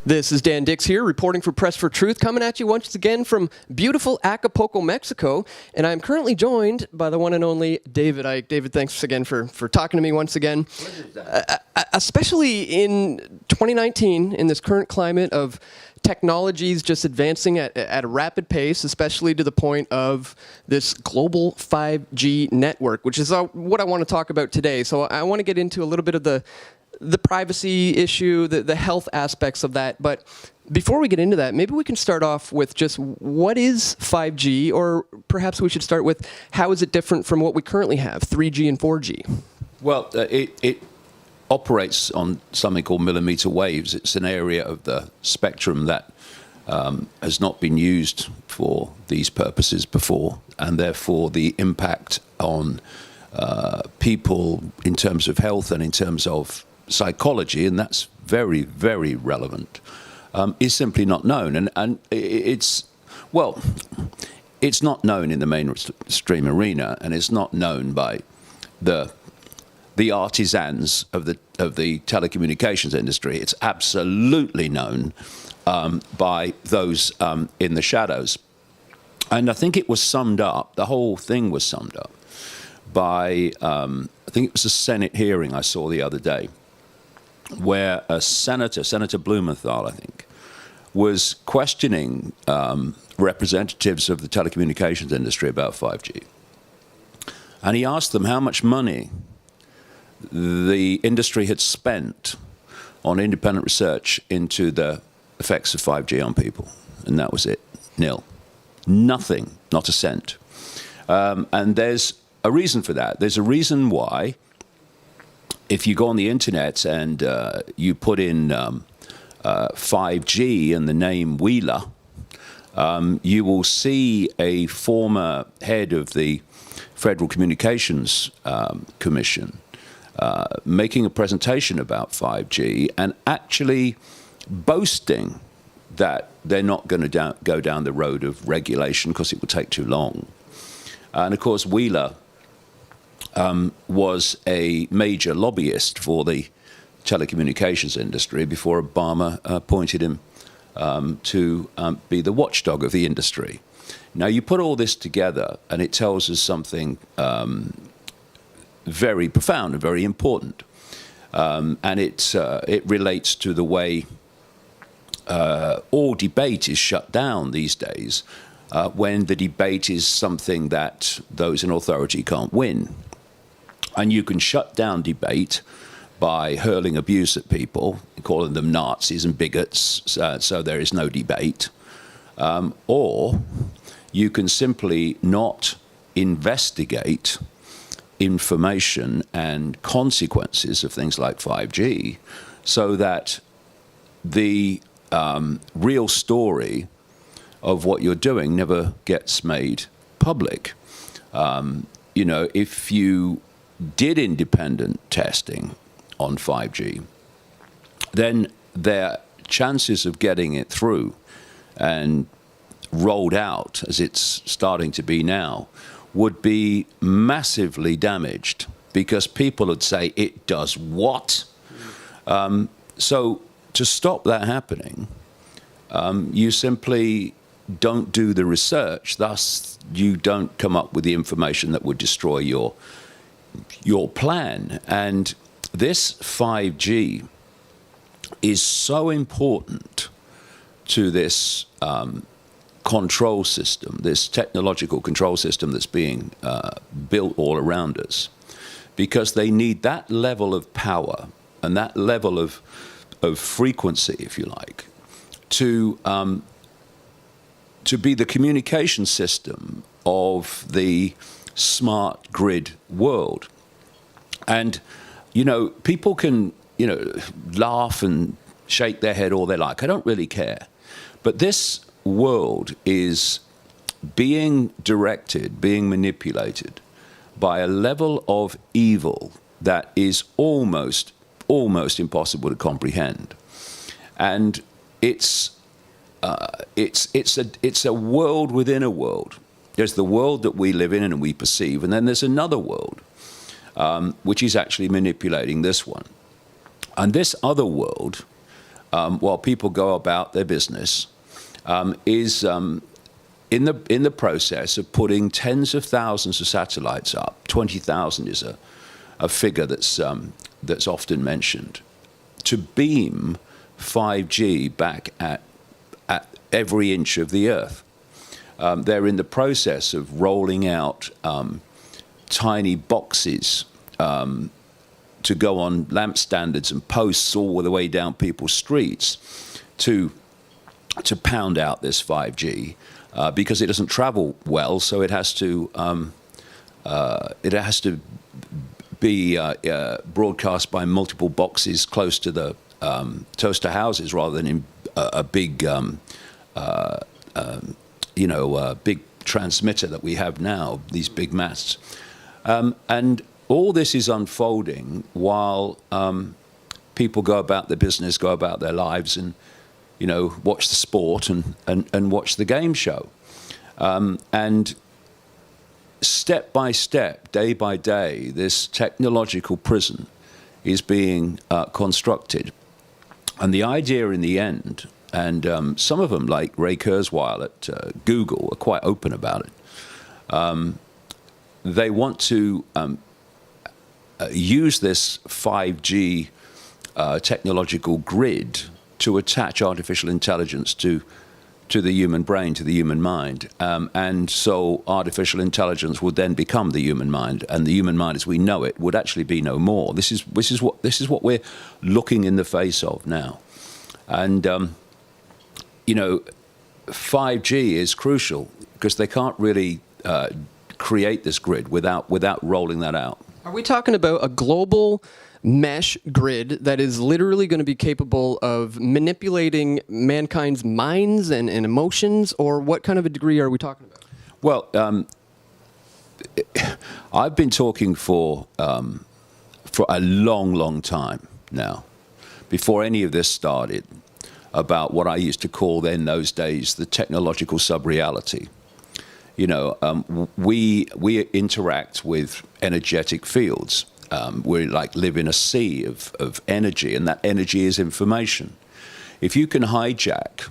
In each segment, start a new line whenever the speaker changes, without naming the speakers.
This is Dan Dix here, reporting for Press for Truth, coming at you once again from beautiful Acapulco, Mexico. And I'm currently joined by the one and only David Icke. David, thanks again for talking to me once again. Especially in 2019, in this current climate of technologies just advancing at a rapid pace, especially to the point of this global 5G network, which is what I want to talk about today. So I want to get into a little bit of the privacy issue, the health aspects of that. But before we get into that, maybe we can start off with just what is 5G, or perhaps we should start with how is it different from what we currently have, 3G and 4G?
Well, it operates on something called millimeter waves. It's an area of the spectrum that has not been used for these purposes before, and therefore the impact on people in terms of health and in terms of psychology, and that's very, very relevant, is simply not known. And it's not known in the mainstream arena, and it's not known by the artisans of the telecommunications industry. It's absolutely known by those in the shadows. And I think it was summed up, the whole thing was summed up by, I think it was a Senate hearing I saw the other day, where a Senator Blumenthal, I think, was questioning representatives of the telecommunications industry about 5G. And he asked them how much money the industry had spent on independent research into the effects of 5G on people. And that was it. Nil. Nothing. Not a cent. And there's a reason for that. There's a reason why, if you go on the internet and you put in 5G and the name Wheeler, you will see a former head of the Federal Communications Commission making a presentation about 5G and actually boasting that they're not going to go down the road of regulation because it would take too long. And of course, Wheeler was a major lobbyist for the telecommunications industry before Obama appointed him to be the watchdog of the industry. Now, you put all this together, and it tells us something very profound and very important. And it relates to the way all debate is shut down these days, when the debate is something that those in authority can't win. And you can shut down debate by hurling abuse at people, calling them Nazis and bigots, so there is no debate. Or you can simply not investigate information and consequences of things like 5G, so that the real story of what you're doing never gets made public. You know, if you did independent testing on 5G, then their chances of getting it through and rolled out, as it's starting to be now, would be massively damaged, because people would say, it does what? So to stop that happening, you simply don't do the research. Thus, you don't come up with the information that would destroy your plan. And this 5G is so important to this control system, this technological control system that's being built all around us, because they need that level of power and that level of frequency, if you like, to be the communication system of the smart grid world. And, you know, people can, you know, laugh and shake their head all they like. I don't really care. But this world is being directed, being manipulated by a level of evil that is almost impossible to comprehend. And it's a world within a world. There's the world that we live in and we perceive, and then there's another world which is actually manipulating this one. And this other world while people go about their business is in the process of putting tens of thousands of satellites up. 20,000 is a figure that's often mentioned, to beam 5G back at every inch of the Earth. They're in the process of rolling out tiny boxes to go on lamp standards and posts all the way down people's streets to pound out this 5G because it doesn't travel well, so it has to be broadcast by multiple boxes close to the toaster houses rather than in a big big transmitter that we have now, these big masts. And all this is unfolding while people go about their business, go about their lives, and watch the sport and watch the game show. And step by step, day by day, this technological prison is being constructed. And the idea in the end, and some of them, like Ray Kurzweil at Google, are quite open about it. They want to use this 5G technological grid to attach artificial intelligence to the human brain, to the human mind. And so artificial intelligence would then become the human mind, and the human mind as we know it would actually be no more. This is what we're looking in the face of now. And 5G is crucial because they can't really create this grid without rolling that out.
Are we talking about a global mesh grid that is literally going to be capable of manipulating mankind's minds and emotions, or what kind of a degree are we talking about?
Well, I've been talking for a long time now, before any of this started, about what I used to call in those days the technological sub-reality. We interact with energetic fields. We live in a sea of energy, and that energy is information. If you can hijack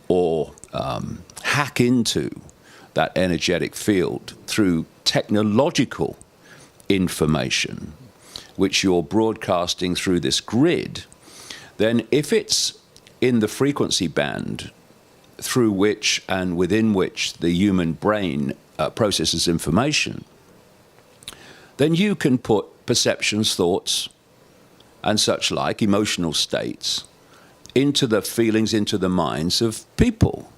or hack into that energetic field through technological information, which you're broadcasting through this grid, then if it's in the frequency band through which and within which the human brain processes information, then you can put perceptions, thoughts, and such like, emotional states, into the feelings, into the minds of people.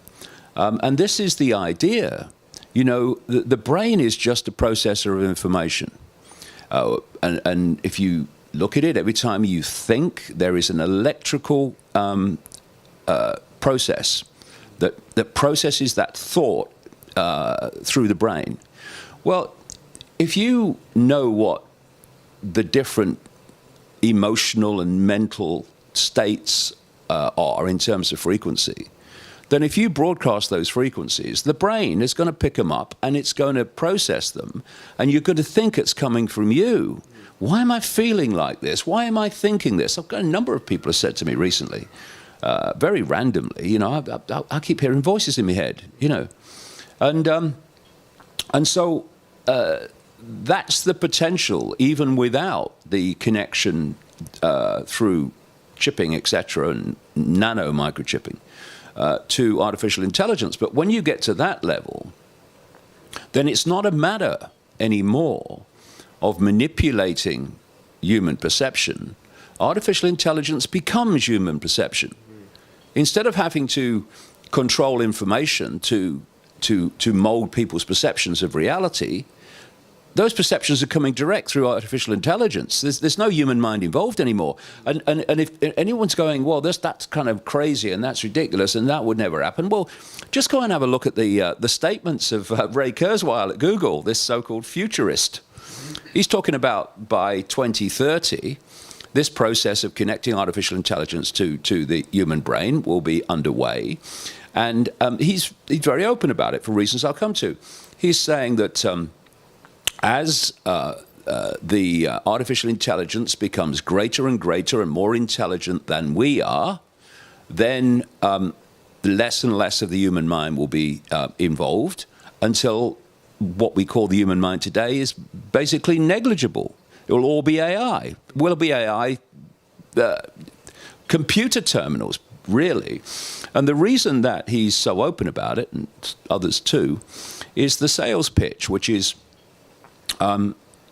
And this is the idea. The brain is just a processor of information. And if you look at it, every time you think, there is an electrical process that processes that thought through the brain. Well, if you know what the different emotional and mental states are in terms of frequency, then if you broadcast those frequencies, the brain is going to pick them up and it's going to process them, and you're going to think it's coming from you. Why am I feeling like this? Why am I thinking this? I've got a number of people have said to me recently, very randomly, I keep hearing voices in my head, and so that's the potential, even without the connection through chipping, etc., and nano microchipping to artificial intelligence. But when you get to that level, then it's not a matter anymore of manipulating human perception. Artificial intelligence becomes human perception. Instead of having to control information to mold people's perceptions of reality, those perceptions are coming direct through artificial intelligence. There's no human mind involved anymore. And if anyone's going, well, that's kind of crazy and that's ridiculous and that would never happen, well, just go and have a look at the statements of Ray Kurzweil at Google, this so-called futurist. He's talking about by 2030, this process of connecting artificial intelligence to the human brain will be underway. And he's very open about it for reasons I'll come to. He's saying that as the artificial intelligence becomes greater and greater and more intelligent than we are, then less and less of the human mind will be involved until what we call the human mind today is basically negligible. It will all be AI. Will be AI computer terminals, really. And the reason that he's so open about it, and others too, is the sales pitch, which is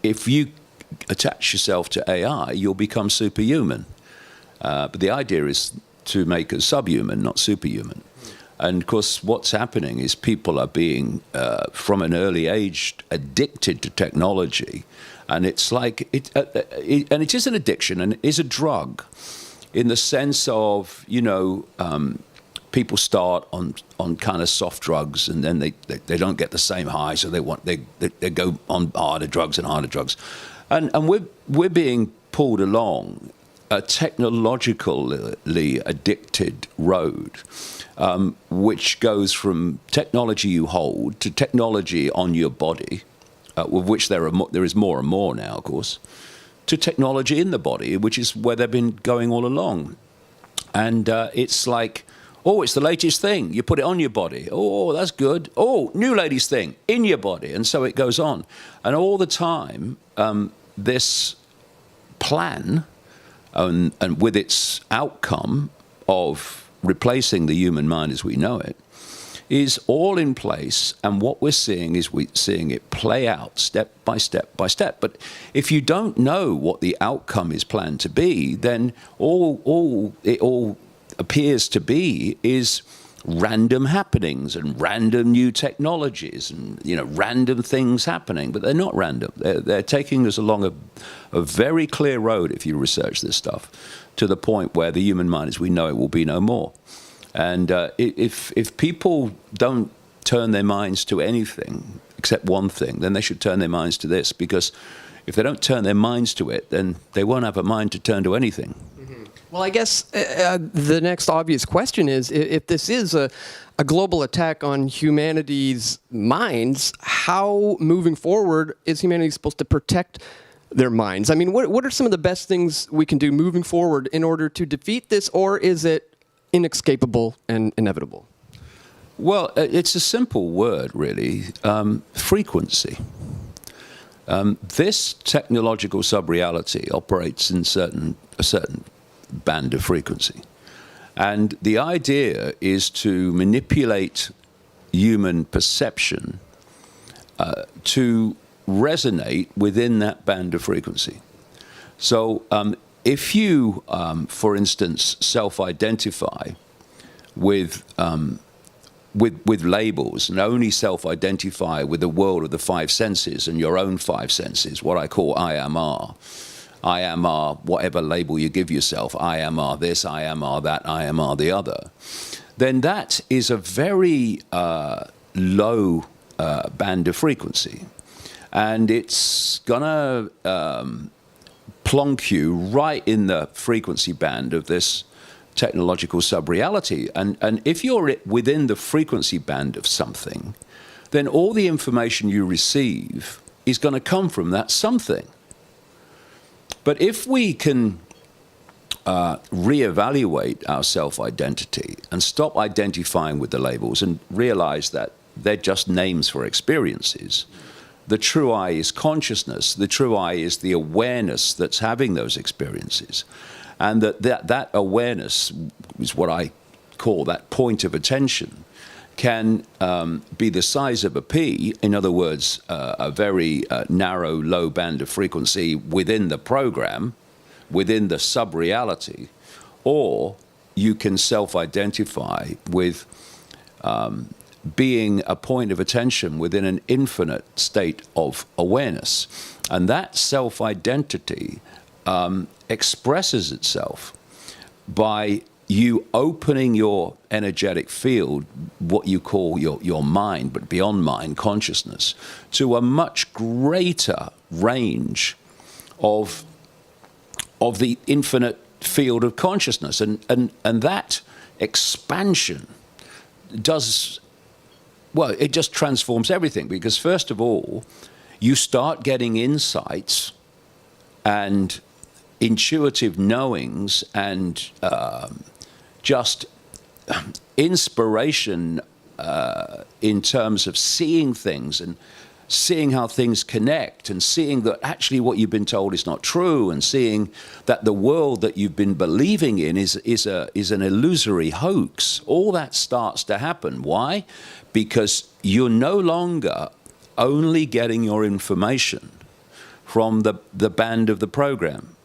if you attach yourself to AI, you'll become superhuman. But the idea is to make us subhuman, not superhuman. And of course, what's happening is people are being, from an early age, addicted to technology. And it's like, and it is an addiction, and it is a drug in the sense of, people start on kind of soft drugs, and then they don't get the same high, so they go on harder drugs and harder drugs. And we're being pulled along a technologically addicted road, which goes from technology you hold to technology on your body, with which there is more and more now, of course, to technology in the body, which is where they've been going all along. And it's like, oh, it's the latest thing. You put it on your body. Oh, that's good. Oh, new latest thing in your body. And so it goes on. And all the time, this plan, and with its outcome of replacing the human mind as we know it, is all in place. And what we're seeing is seeing it play out step by step by step. But if you don't know what the outcome is planned to be, then all it appears to be is random happenings and random new technologies and random things happening. But they're not random. They're taking us along a very clear road, if you research this stuff, to the point where the human mind as we know it will be no more. And if people don't turn their minds to anything except one thing, then they should turn their minds to this, because if they don't turn their minds to it, then they won't have a mind to turn to anything.
Mm-hmm. Well, I guess the next obvious question is, if this is a global attack on humanity's minds, how, moving forward, is humanity supposed to protect their minds? I mean, what are some of the best things we can do moving forward in order to defeat this, or is it inescapable and inevitable?
Well, it's a simple word, really. Frequency. This technological sub-reality operates in a certain band of frequency. And the idea is to manipulate human perception to resonate within that band of frequency. So if you, for instance, self-identify with labels and only self-identify with the world of the five senses and your own five senses, what I call I am R, whatever label you give yourself, I am R this, I am R that, I am R the other, then that is a very low band of frequency. And it's gonna plonk you right in the frequency band of this technological sub-reality. And if you're within the frequency band of something, then all the information you receive is going to come from that something. But if we can reevaluate our self-identity and stop identifying with the labels and realize that they're just names for experiences, the true I is consciousness. The true I is the awareness that's having those experiences. And that awareness is what I call that point of attention, can be the size of a pea, in other words, a very narrow, low band of frequency within the program, within the sub-reality, or you can self-identify with being a point of attention within an infinite state of awareness. And that self-identity expresses itself by you opening your energetic field, what you call your mind, but beyond mind, consciousness, to a much greater range of the infinite field of consciousness. And that expansion does, well, it just transforms everything, because first of all, you start getting insights and intuitive knowings and just inspiration in terms of seeing things and seeing how things connect and seeing that actually what you've been told is not true and seeing that the world that you've been believing in is an illusory hoax. All that starts to happen. Why? Because you're no longer only getting your information from the band of the program.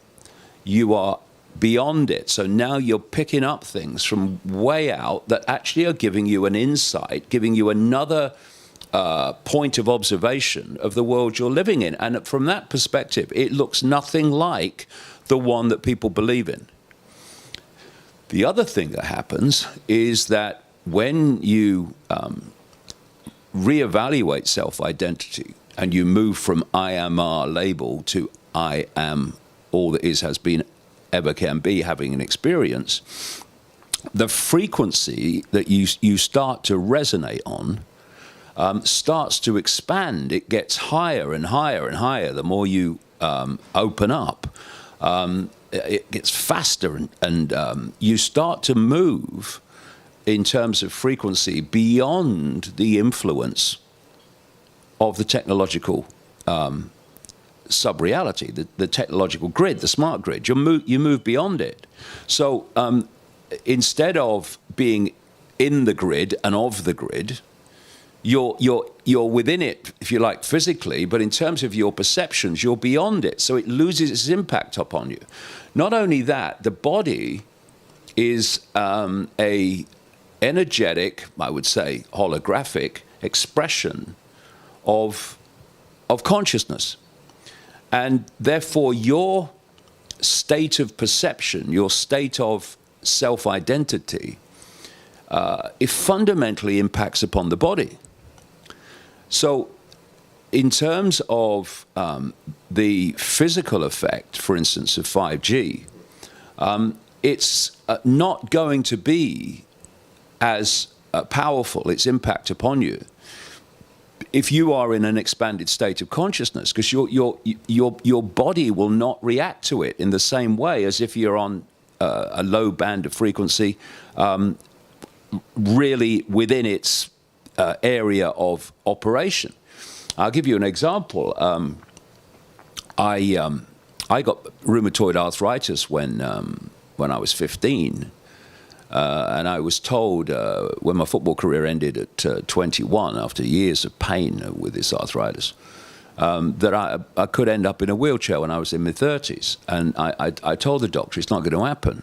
You are beyond it. So now you're picking up things from way out that actually are giving you an insight, giving you another point of observation of the world you're living in. And from that perspective, it looks nothing like the one that people believe in. The other thing that happens is that when you reevaluate self-identity and you move from I am our label to I am all that is, has been, ever can be, having an experience, the frequency that you start to resonate on starts to expand. It gets higher and higher and higher the more you open up. It gets faster and you start to move in terms of frequency beyond the influence of the technological sub-reality, the technological grid, the smart grid. You move beyond it. So instead of being in the grid and of the grid, you're within it, if you like, physically, but in terms of your perceptions, you're beyond it. So it loses its impact upon you. Not only that, the body is a energetic, I would say, holographic expression of consciousness. And therefore, your state of perception, your state of self-identity, it fundamentally impacts upon the body. So in terms of the physical effect, for instance, of 5G, it's not going to be as powerful, its impact upon you, if you are in an expanded state of consciousness, because your body will not react to it in the same way as if you're on a low band of frequency, really within its area of operation. I'll give you an example. I got rheumatoid arthritis when I was 15. And I was told when my football career ended at 21, after years of pain with this arthritis, that I could end up in a wheelchair when I was in my 30s. And I told the doctor it's not going to happen.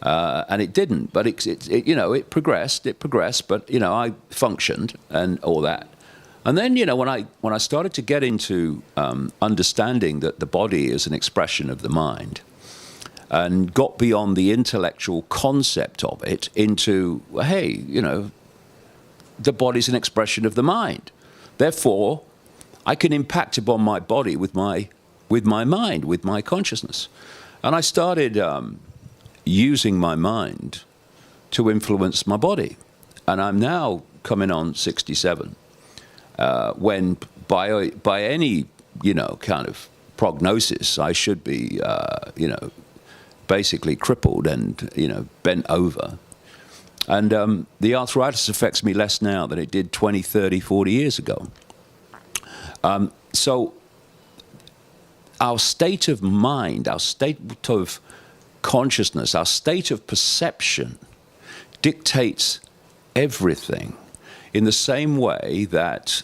And it didn't. But it progressed. But I functioned and all that. And then when I started to get into understanding that the body is an expression of the mind, and got beyond the intellectual concept of it into, hey, the body's an expression of the mind. Therefore, I can impact upon my body with my mind, with my consciousness. And I started using my mind to influence my body. And I'm now coming on 67, when by any, kind of prognosis, I should be, basically crippled and bent over. And the arthritis affects me less now than it did 20, 30, 40 years ago. So our state of mind, our state of consciousness, our state of perception dictates everything, in the same way that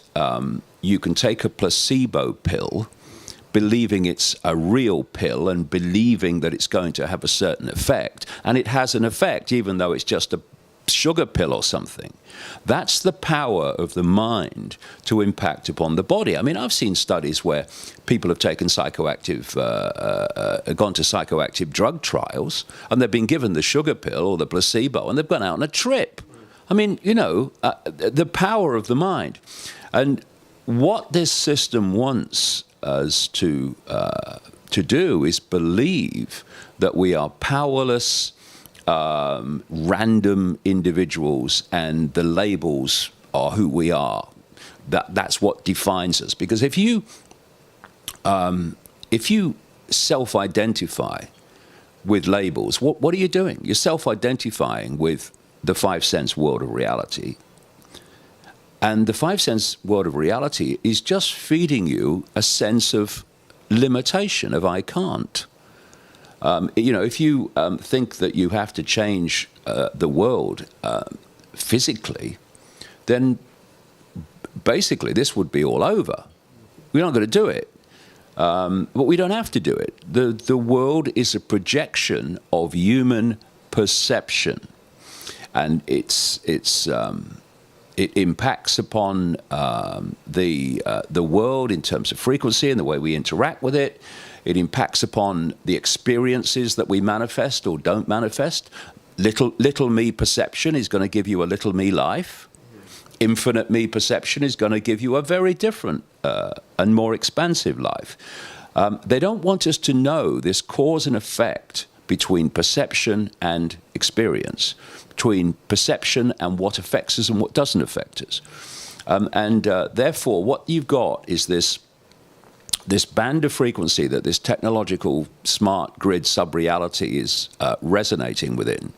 you can take a placebo pill believing it's a real pill and believing that it's going to have a certain effect, and it has an effect even though it's just a sugar pill or something. That's the power of the mind to impact upon the body. I mean, I've seen studies where people have taken gone to psychoactive drug trials, and they've been given the sugar pill or the placebo, and they've gone out on a trip. I mean, the power of the mind. And what this system wants us to do is believe that we are powerless, random individuals, and the labels are who we are. That's what defines us. Because if you self-identify with labels, what are you doing? You're self-identifying with the 5 sense world of reality. And the 5 sense world of reality is just feeding you a sense of limitation, of I can't. If you think that you have to change the world physically, then basically this would be all over. We're not going to do it. But we don't have to do it. The world is a projection of human perception. And it impacts upon the world in terms of frequency and the way we interact with it. It impacts upon the experiences that we manifest or don't manifest. Little me perception is going to give you a little me life. Infinite me perception is going to give you a very different and more expansive life. They don't want us to know this cause and effect between perception and experience, between perception and what affects us and what doesn't affect us. Therefore, what you've got is this band of frequency that this technological smart grid sub-reality is resonating within.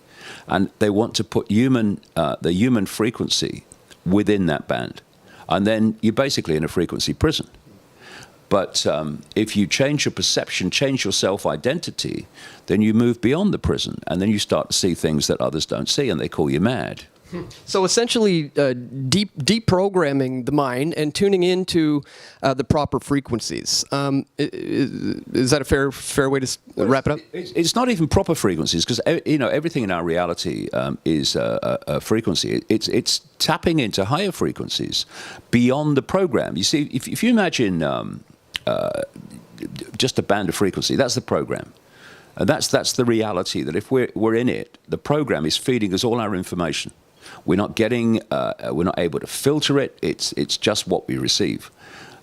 And they want to put the human frequency within that band. And then you're basically in a frequency prison. But if you change your perception, change your self-identity, then you move beyond the prison, and then you start to see things that others don't see, and they call you mad.
So essentially, deprogramming the mind and tuning into the proper frequencies. Is that a fair way to wrap it up?
It's not even proper frequencies, because everything in our reality is a frequency. It's tapping into higher frequencies beyond the program. You see, if you imagine just a band of frequency, that's the program. And that's the reality, that if we're in it, the program is feeding us all our information. We're not able to filter it. It's just what we receive.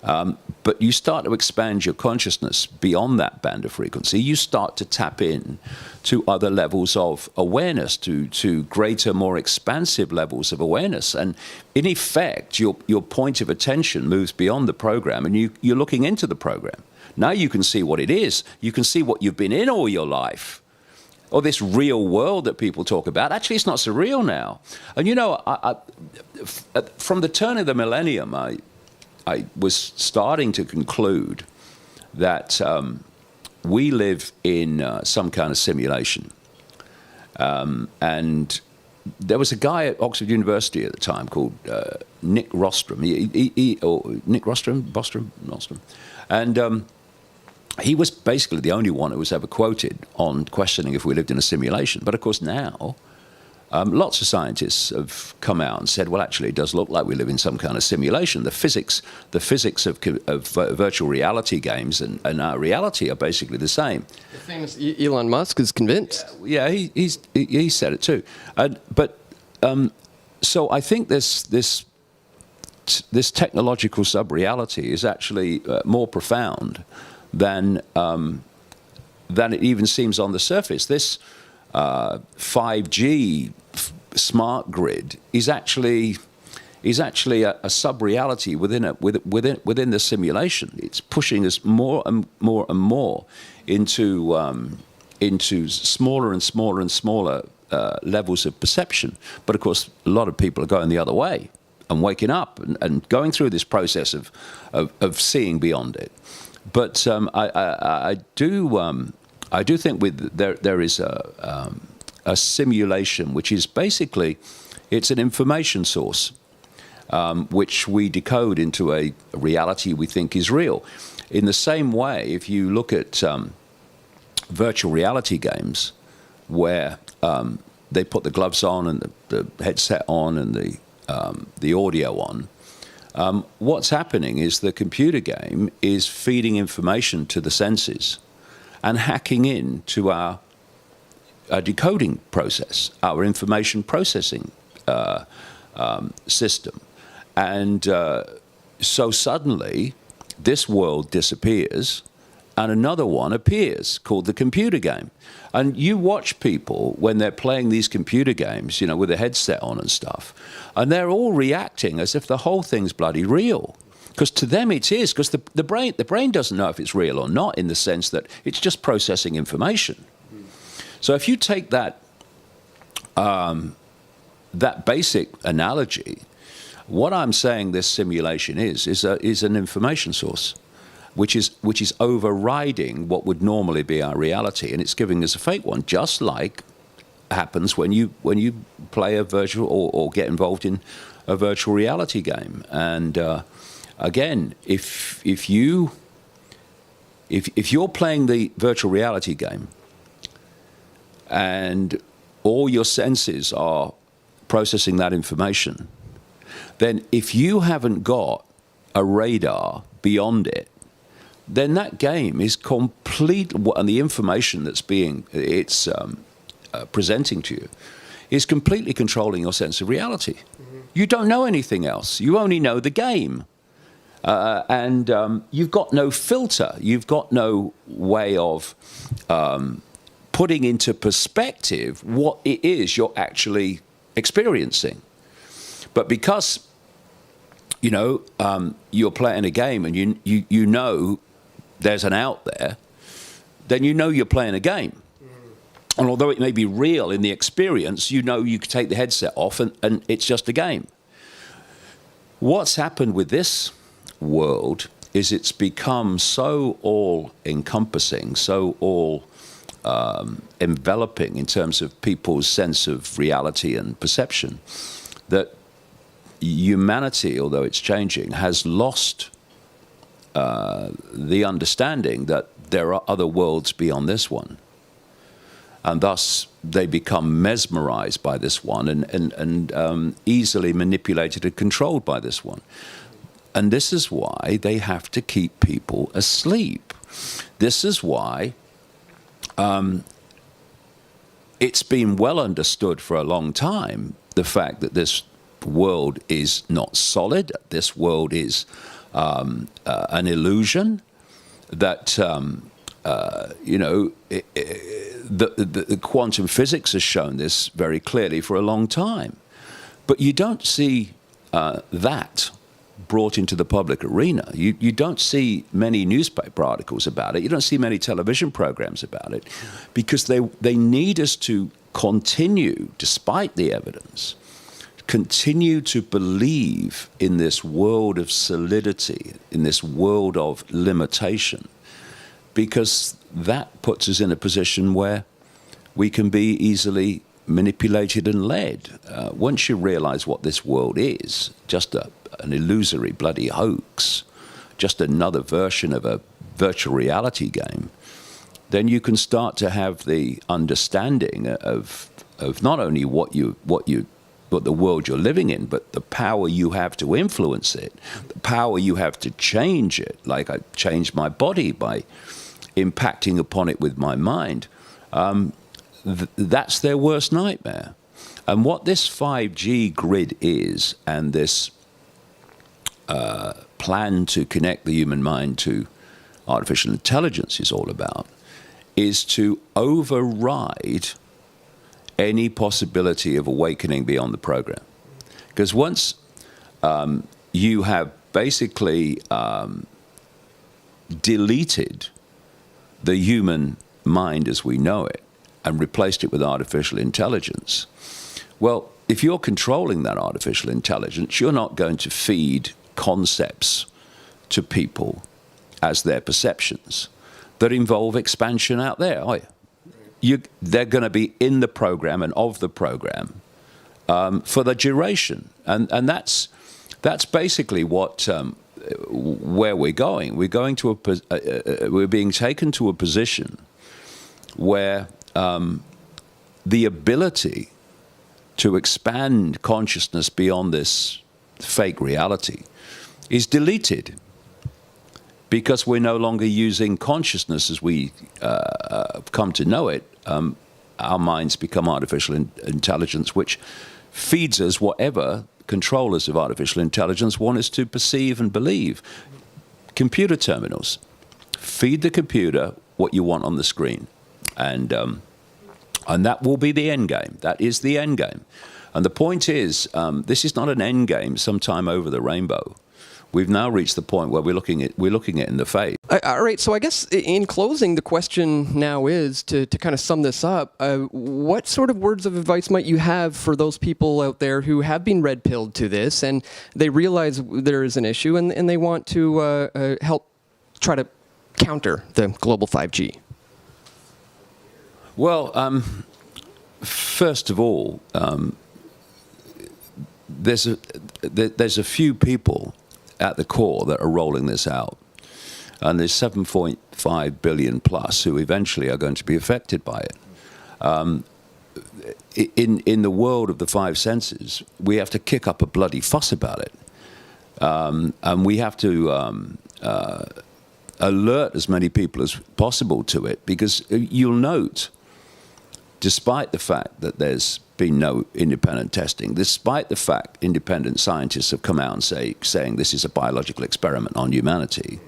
But you start to expand your consciousness beyond that band of frequency. You start to tap in to other levels of awareness, to greater, more expansive levels of awareness. And in effect, your point of attention moves beyond the program, and you're looking into the program. Now you can see what it is. You can see what you've been in all your life. Or this real world that people talk about. Actually, it's not so real now. And from the turn of the millennium, I was starting to conclude that we live in some kind of simulation. And there was a guy at Oxford University at the time called Nick Rostrom. Nick Rostrom. And he was basically the only one who was ever quoted on questioning if we lived in a simulation. But of course now, lots of scientists have come out and said, well, actually, it does look like we live in some kind of simulation. The physics of virtual reality games and our reality are basically the same.
The famous Elon Musk is convinced.
Yeah, he said it too. So I think this technological sub-reality is actually more profound than it even seems on the surface. This 5G smart grid is actually a sub-reality within the simulation. It's pushing us more and more and more into smaller and smaller and smaller levels of perception. But of course, a lot of people are going the other way and waking up and going through this process of seeing beyond it. But I do think there is a simulation, which is basically, it's an information source which we decode into a reality we think is real. In the same way, if you look at virtual reality games where they put the gloves on and the headset on and the audio on, what's happening is the computer game is feeding information to the senses and hacking in to our decoding process, our information processing system. And so suddenly this world disappears and another one appears called the computer game. And you watch people when they're playing these computer games, you know, with a headset on and stuff, and they're all reacting as if the whole thing's bloody real. Because to them it is, because the brain doesn't know if it's real or not, in the sense that it's just processing information. So if you take that that basic analogy, what I'm saying this simulation is an information source, which is overriding what would normally be our reality, and it's giving us a fake one, just like happens when you play a virtual or get involved in a virtual reality game. And again, if you're playing the virtual reality game and all your senses are processing that information, then if you haven't got a radar beyond it, then that game is complete, and the information that's presenting to you is completely controlling your sense of reality. Mm-hmm. You don't know anything else. You only know the game. And you've got no filter. You've got no way of putting into perspective what it is you're actually experiencing. But because, you're playing a game and you know there's an out there, then you know you're playing a game. And although it may be real in the experience, you know you can take the headset off and it's just a game. What's happened with this world is it's become so all-encompassing, so all-enveloping in terms of people's sense of reality and perception, that humanity, although it's changing, has lost the understanding that there are other worlds beyond this one. And thus they become mesmerized by this one and easily manipulated and controlled by this one. And this is why they have to keep people asleep. This is why it's been well understood for a long time, the fact that this world is not solid, this world is an illusion, that the quantum physics has shown this very clearly for a long time. But you don't see that brought into the public arena. You don't see many newspaper articles about it. You don't see many television programs about it, because they need us to continue, despite the evidence, continue to believe in this world of solidity, in this world of limitation, because that puts us in a position where we can be easily manipulated and led. Once you realize what this world is, just an illusory bloody hoax, just another version of a virtual reality game, then you can start to have the understanding of not only what the world you're living in, but the power you have to influence it, the power you have to change it. Like I changed my body by impacting upon it with my mind. That's their worst nightmare. And what this 5G grid is, and this plan to connect the human mind to artificial intelligence is all about, is to override any possibility of awakening beyond the program. Because once you have basically deleted the human mind as we know it and replaced it with artificial intelligence, well, if you're controlling that artificial intelligence, you're not going to feed concepts to people as their perceptions that involve expansion out there, are you? They're going to be in the program and of the program for the duration, and that's basically what where we're going. We're going to we're being taken to a position where the ability to expand consciousness beyond this fake reality is deleted, because we're no longer using consciousness as we come to know it. Our minds become artificial intelligence, which feeds us whatever controllers of artificial intelligence want us to perceive and believe. Computer terminals feed the computer what you want on the screen, and that will be the end game. That is the end game. And the point is, this is not an end game sometime over the rainbow. We've now reached the point where we're looking at it in the face.
All right, so I guess in closing, the question now is, to kind of sum this up, what sort of words of advice might you have for those people out there who have been red-pilled to this, and they realize there is an issue, and they want to help try to counter the global 5G?
Well, first of all, there's a few people at the core that are rolling this out. And there's 7.5 billion plus who eventually are going to be affected by it. In the world of the five senses, we have to kick up a bloody fuss about it. And we have to alert as many people as possible to it, because you'll note, despite the fact that there's been no independent testing, despite the fact independent scientists have come out and saying this is a biological experiment on humanity,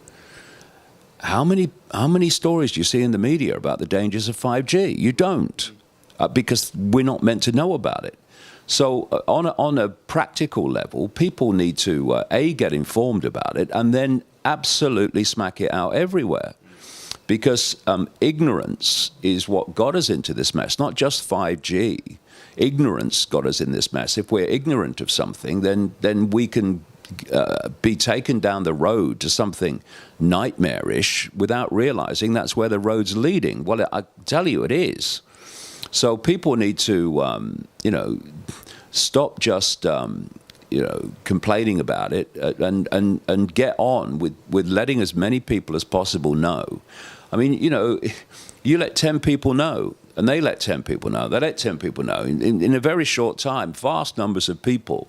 how many stories do you see in the media about the dangers of 5G? You don't, because we're not meant to know about it. So on a practical level, people need to, get informed about it, and then absolutely smack it out everywhere. Because ignorance is what got us into this mess, not just 5G. Ignorance got us in this mess. If we're ignorant of something, then we can be taken down the road to something nightmarish without realizing that's where the road's leading. Well, I tell you, it is. So people need to, stop just, complaining about it, and get on with letting as many people as possible know. I mean, you let 10 people know, and they let 10 people know. They let 10 people know. In a very short time, vast numbers of people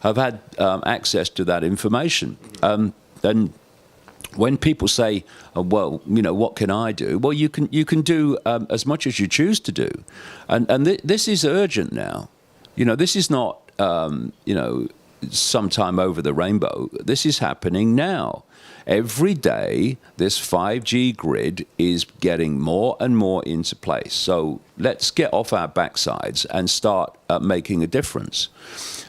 have had access to that information. And when people say, what can I do? Well, you can do as much as you choose to do. And this is urgent now. This is not, sometime over the rainbow. This is happening now. Every day, this 5G grid is getting more and more into place. So let's get off our backsides and start making a difference.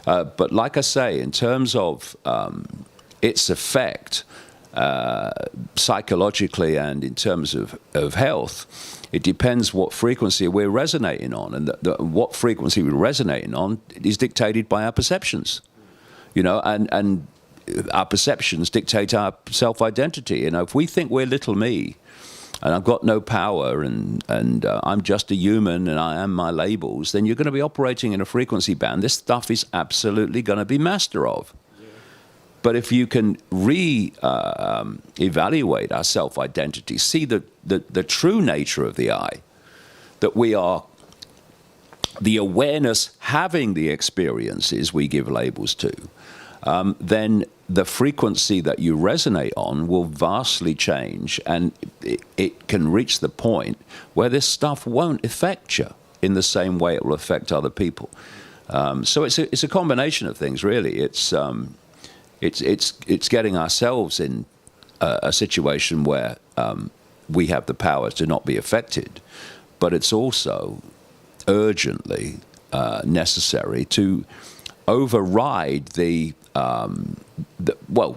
But like I say, in terms of its effect psychologically and in terms of health, it depends what frequency we're resonating on. And what frequency we're resonating on is dictated by our perceptions. And our perceptions dictate our self-identity. If we think we're little me, and I've got no power, and I'm just a human, and I am my labels, then you're going to be operating in a frequency band this stuff is absolutely going to be master of. Yeah. But if you can evaluate our self-identity, see the true nature of the I, that we are the awareness having the experiences we give labels to, then the frequency that you resonate on will vastly change, and it can reach the point where this stuff won't affect you in the same way it will affect other people. So it's a combination of things, really. It's getting ourselves in a situation where we have the power to not be affected, but it's also urgently necessary to override the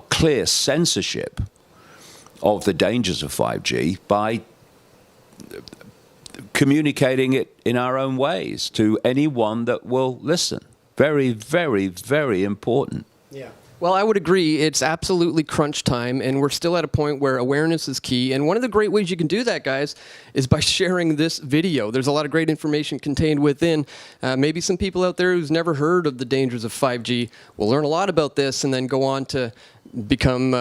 clear censorship of the dangers of 5G by communicating it in our own ways to anyone that will listen. Very, very, very important.
Yeah. Well, I would agree. It's absolutely crunch time, and we're still at a point where awareness is key. And one of the great ways you can do that, guys, is by sharing this video. There's a lot of great information contained within. Maybe some people out there who's never heard of the dangers of 5G will learn a lot about this and then go on to become,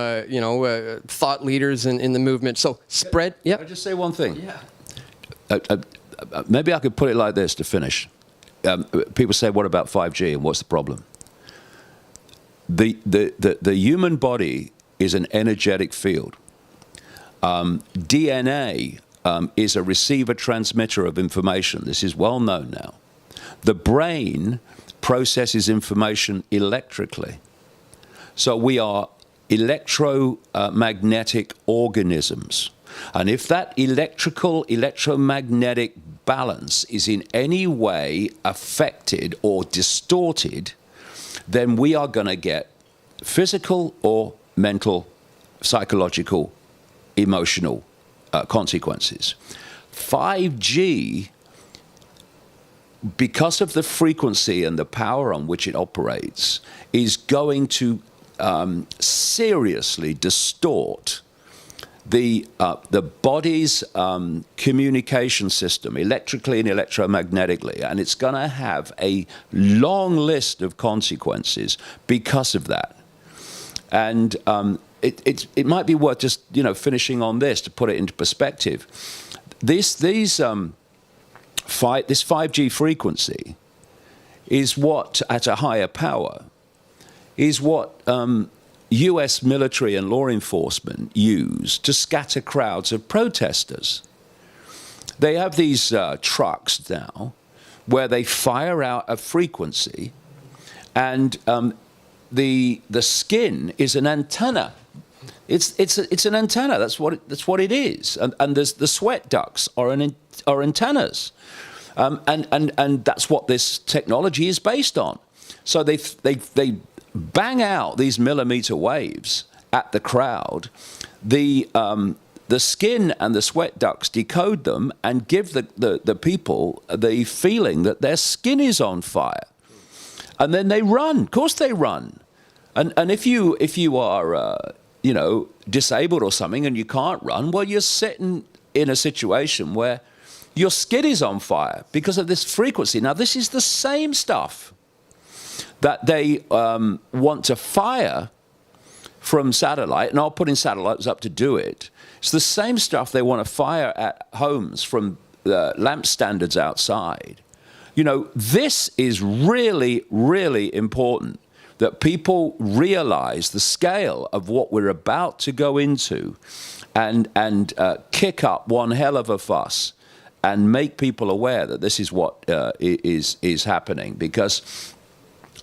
thought leaders in the movement. So spread. Yep.
Can I just say one thing?
Yeah.
Maybe I could put it like this to finish. People say, what about 5G and what's the problem? The human body is an energetic field. DNA is a receiver-transmitter of information. This is well known now. The brain processes information electrically. So we are electromagnetic organisms. And if that electromagnetic balance is in any way affected or distorted, then we are going to get physical or mental, psychological, emotional consequences. 5G, because of the frequency and the power on which it operates, is going to seriously distort the body's communication system, electrically and electromagnetically, and it's going to have a long list of consequences because of that. And it might be worth just finishing on this to put it into perspective. This 5G frequency is what, at a higher power, is what US military and law enforcement use to scatter crowds of protesters. They have these trucks now where they fire out a frequency, and the skin is an antenna. It's an antenna. That's what it is. And the sweat ducts are antennas, and that's what this technology is based on. So they bang out these millimeter waves at the crowd. The skin and the sweat ducts decode them and give the people the feeling that their skin is on fire. And then they run. Of course they run. And if you are disabled or something and you can't run, well, you're sitting in a situation where your skin is on fire because of this frequency. Now, this is the same stuff that they want to fire from satellite, and I'll put in satellites up to do it. It's the same stuff they want to fire at homes from the lamp standards outside. This is really, really important, that people realize the scale of what we're about to go into and kick up one hell of a fuss and make people aware that this is what is happening, because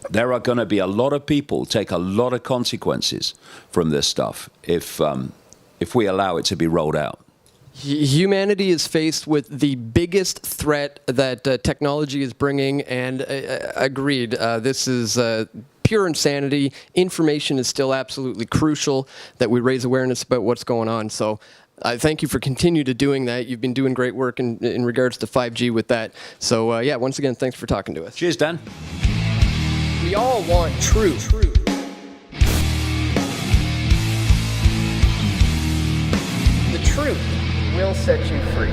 there are going to be a lot of people take a lot of consequences from this stuff if we allow it to be rolled out.
Humanity is faced with the biggest threat that technology is bringing, and agreed, this is pure insanity. Information is still absolutely crucial, that we raise awareness about what's going on. So I thank you for continue to doing that. You've been doing great work in regards to 5G with that. So yeah, once again, thanks for talking to us.
Cheers, Dan.
We all want truth. The truth will set you free.